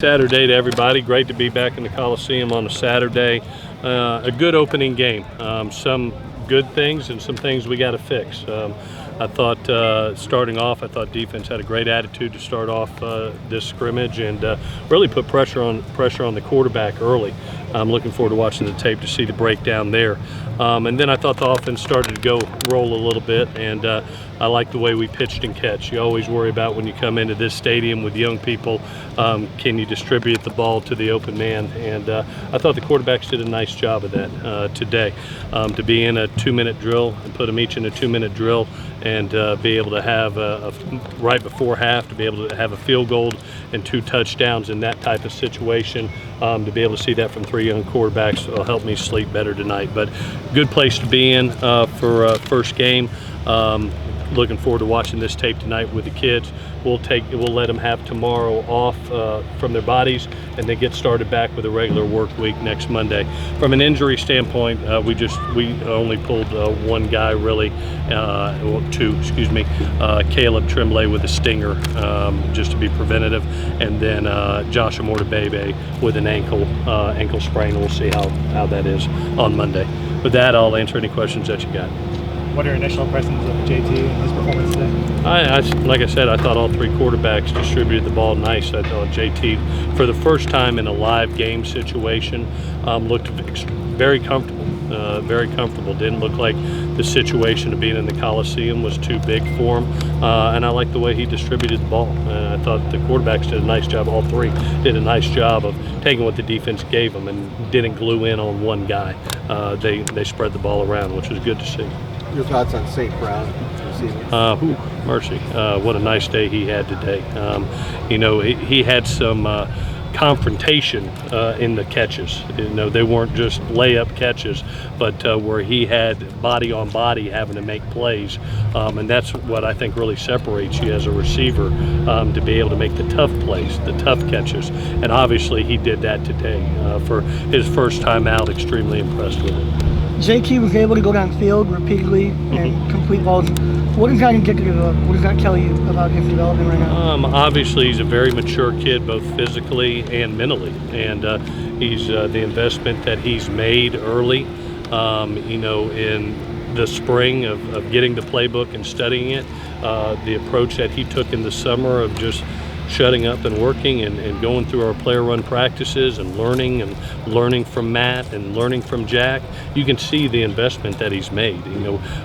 Saturday to everybody. Great to be back in the Coliseum on a Saturday. A good opening game. Some good things and some things we got to fix. I thought starting off, I thought defense had a great attitude to start off this scrimmage and really put pressure on the quarterback early. I'm looking forward to watching the tape to see the breakdown there. And then I thought the offense started to roll a little bit, and I like the way we pitched and catch. You always worry about when you come into this stadium with young people, can you distribute the ball to the open man? And I thought the quarterbacks did a nice job of that today. To be in a 2-minute drill and put them each in a 2-minute drill and be able to have right before half, to be able to have a field goal and 2 touchdowns in that type of situation, to be able to see that from 3 young quarterbacks will help me sleep better tonight. But good place to be in for first game. Looking forward to watching this tape tonight with the kids. We'll let them have tomorrow off from their bodies, and they get started back with a regular work week next Monday. From an injury standpoint, we only pulled one guy really, 2, excuse me, Caleb Tremblay with a stinger, just to be preventative, and then Josh Amortabebe with an ankle sprain. We'll see how that is on Monday. With that, I'll answer any questions that you got. What are your initial impressions of JT and his performance today? Like I said, I thought all 3 quarterbacks distributed the ball nice. I thought JT, for the first time in a live game situation, looked very comfortable. Very comfortable. Didn't look like the situation of being in the Coliseum was too big for him. And I like the way he distributed the ball. I thought the quarterbacks did a nice job. All 3 did a nice job of taking what the defense gave them and didn't glue in on one guy. They spread the ball around, which was good to see. Your thoughts on St. Brown? Mercy. What a nice day he had today. He had some confrontation in the catches. They weren't just layup catches, but where he had body on body having to make plays. And that's what I think really separates you as a receiver, to be able to make the tough plays, the tough catches. And obviously he did that today. For his first time out, extremely impressed with it. JT was able to go downfield repeatedly and complete balls. What is that indicative of? What does that tell you about his development right now? Obviously, he's a very mature kid, both physically and mentally, and he's the investment that he's made early, in the spring of getting the playbook and studying it, the approach that he took in the summer of just shutting up and working and going through our player run practices and learning from Matt and learning from Jack. You can see the investment that he's made.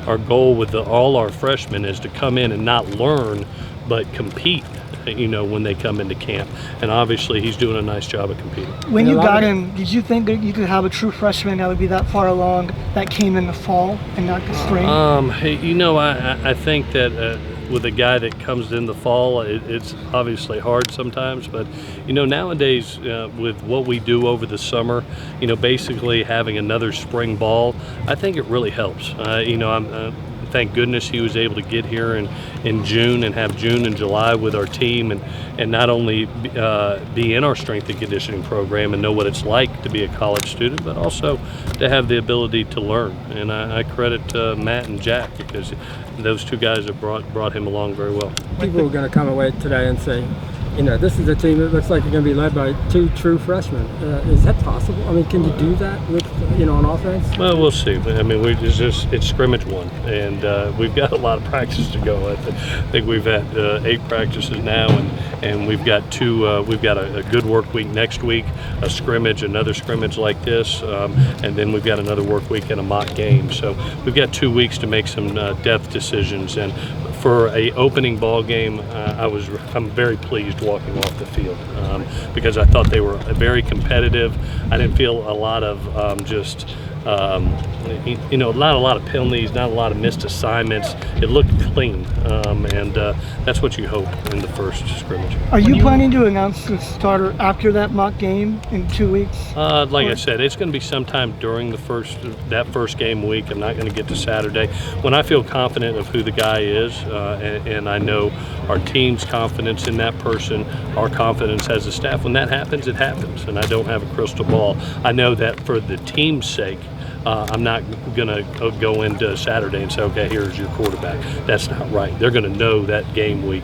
Our goal with all our freshmen is to come in and not learn but compete, when they come into camp. And obviously he's doing a nice job of competing. When you got him, did you think that you could have a true freshman that would be that far along that came in the fall and not the spring? I think that with a guy that comes in the fall, it's obviously hard sometimes, but nowadays with what we do over the summer, basically having another spring ball, I think it really helps. Thank goodness he was able to get here in June and have June and July with our team and not only be in our strength and conditioning program and know what it's like to be a college student, but also to have the ability to learn. And I credit Matt and Jack, because those 2 guys have brought him along very well. People are going to come away today and say, this is a team that looks like it's going to be led by 2 true freshmen. Is that possible? I mean, can you do that with, on offense? Well, we'll see. I mean, it's scrimmage 1, and we've got a lot of practice to go. I think we've had 8 practices now, and we've got 2. We've got a good work week next week, a scrimmage, another scrimmage like this, and then we've got another work week and a mock game. So we've got 2 weeks to make some depth decisions. And for a opening ball game, I'm very pleased walking off the field, because I thought they were very competitive. I didn't feel a lot of not a lot of penalties, not a lot of missed assignments. It looked clean, and that's what you hope in the first scrimmage. Are you planning to announce the starter after that mock game in 2 weeks? Like I said, it's going to be sometime during that first game week. I'm not going to get to Saturday. When I feel confident of who the guy is, and I know our team's confidence in that person, our confidence as a staff, when that happens, it happens. And I don't have a crystal ball. I know that for the team's sake, I'm not going to go into Saturday and say, okay, here's your quarterback. That's not right. They're going to know that game week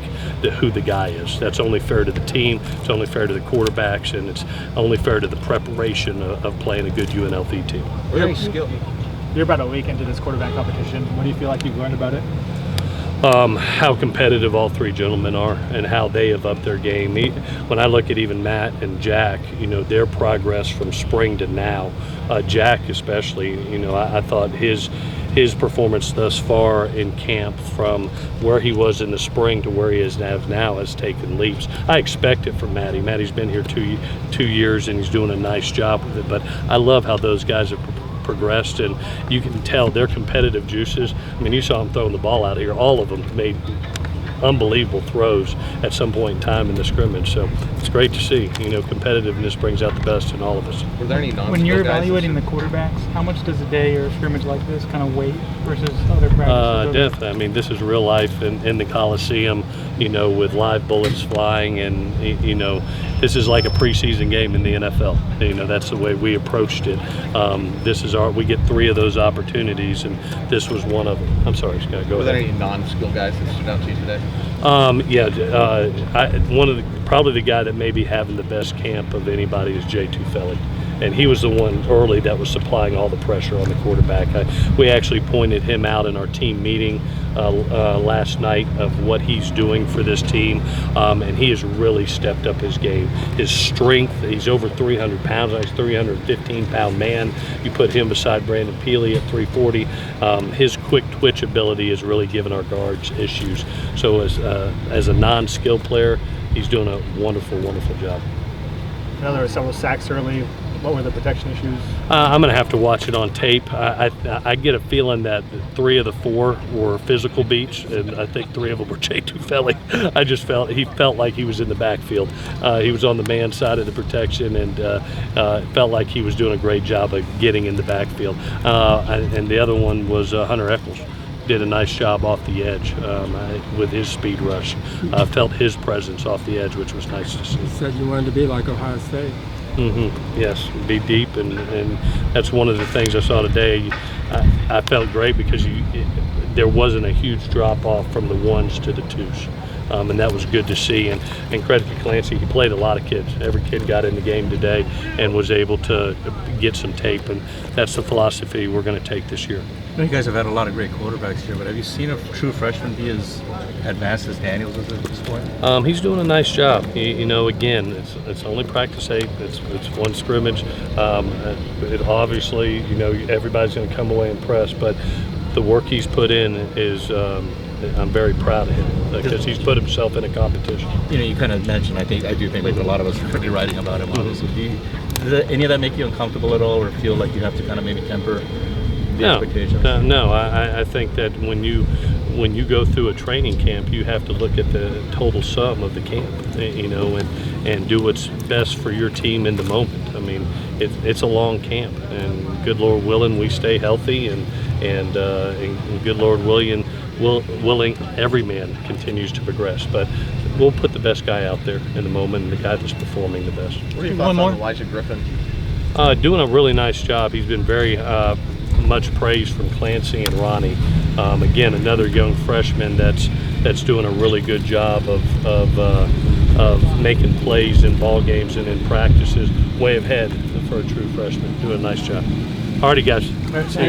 who the guy is. That's only fair to the team. It's only fair to the quarterbacks, and it's only fair to the preparation of playing a good UNLV team. Very skilled. You're about a week into this quarterback competition. What do you feel like you've learned about it? How competitive all three gentlemen are and how they have upped their game. When I look at even Matt and Jack, their progress from spring to now, Jack especially, I thought his performance thus far in camp from where he was in the spring to where he is now has taken leaps. I expect it from Matty. Matty's been here two years and he's doing a nice job with it, but I love how those guys have progressed, and you can tell their competitive juices. I mean, you saw them throwing the ball out here. All of them made unbelievable throws at some point in time in the scrimmage. So it's great to see. Competitiveness brings out the best in all of us. Were there any non-skill When you're guys evaluating the quarterbacks, how much does a day or a scrimmage like this kind of weight versus other practices? Definitely. I mean, this is real life in the Coliseum, with live bullets flying, and this is like a preseason game in the NFL. That's the way we approached it. We get 3 of those opportunities, and this was one of them. I'm sorry, Scott, go ahead. Were there any non-skill guys that stood out to you today? Probably the guy that may be having the best camp of anybody is Jay Tufeli. And he was the one early that was supplying all the pressure on the quarterback. We actually pointed him out in our team meeting last night of what he's doing for this team, and he has really stepped up his game. His strength, he's over 300 pounds, he's a 315-pound man. You put him beside Brandon Peely at 340. His quick twitch ability has really given our guards issues. So as a non-skilled player, he's doing a wonderful, wonderful job. I know there were several sacks early. What were the protection issues? I'm going to have to watch it on tape. I get a feeling that 3 of the 4 were physical beats, and I think 3 of them were Jay Tufeli. I just he felt like he was in the backfield. He was on the man side of the protection, and felt like he was doing a great job of getting in the backfield. And the other one was Hunter Eccles. Did a nice job off the edge with his speed rush. Felt his presence off the edge, which was nice to see. You said you wanted to be like Ohio State. Yes, be deep, and that's one of the things I saw today. I felt great because there wasn't a huge drop off from the 1s to the 2s. And that was good to see. And credit to Clancy, he played a lot of kids. Every kid got in the game today and was able to get some tape, and that's the philosophy we're going to take this year. I know you guys have had a lot of great quarterbacks here, but have you seen a true freshman be as advanced as Daniels is at this point? He's doing a nice job. Again, it's only practice 8. It's one scrimmage. It obviously, everybody's going to come away impressed, but the work he's put in is. I'm very proud of him because he's put himself in a competition. You kind of mentioned, I do think like a lot of us are going to be writing about him, obviously. Does any of that make you uncomfortable at all, or feel like you have to kind of maybe temper the expectations? No. I think that when you go through a training camp, you have to look at the total sum of the camp, and do what's best for your team in the moment. I mean, it's a long camp, and good Lord willing, we stay healthy, and good Lord willing, every man continues to progress. But we'll put the best guy out there in the moment, and the guy that's performing the best. What are your thoughts on Elijah Griffin? Doing a really nice job. He's been very much praise from Clancy and Ronnie. Again, another young freshman that's doing a really good job of making plays in ball games and in practices, way ahead for a true freshman. Doing a nice job. Alrighty, guys. See you.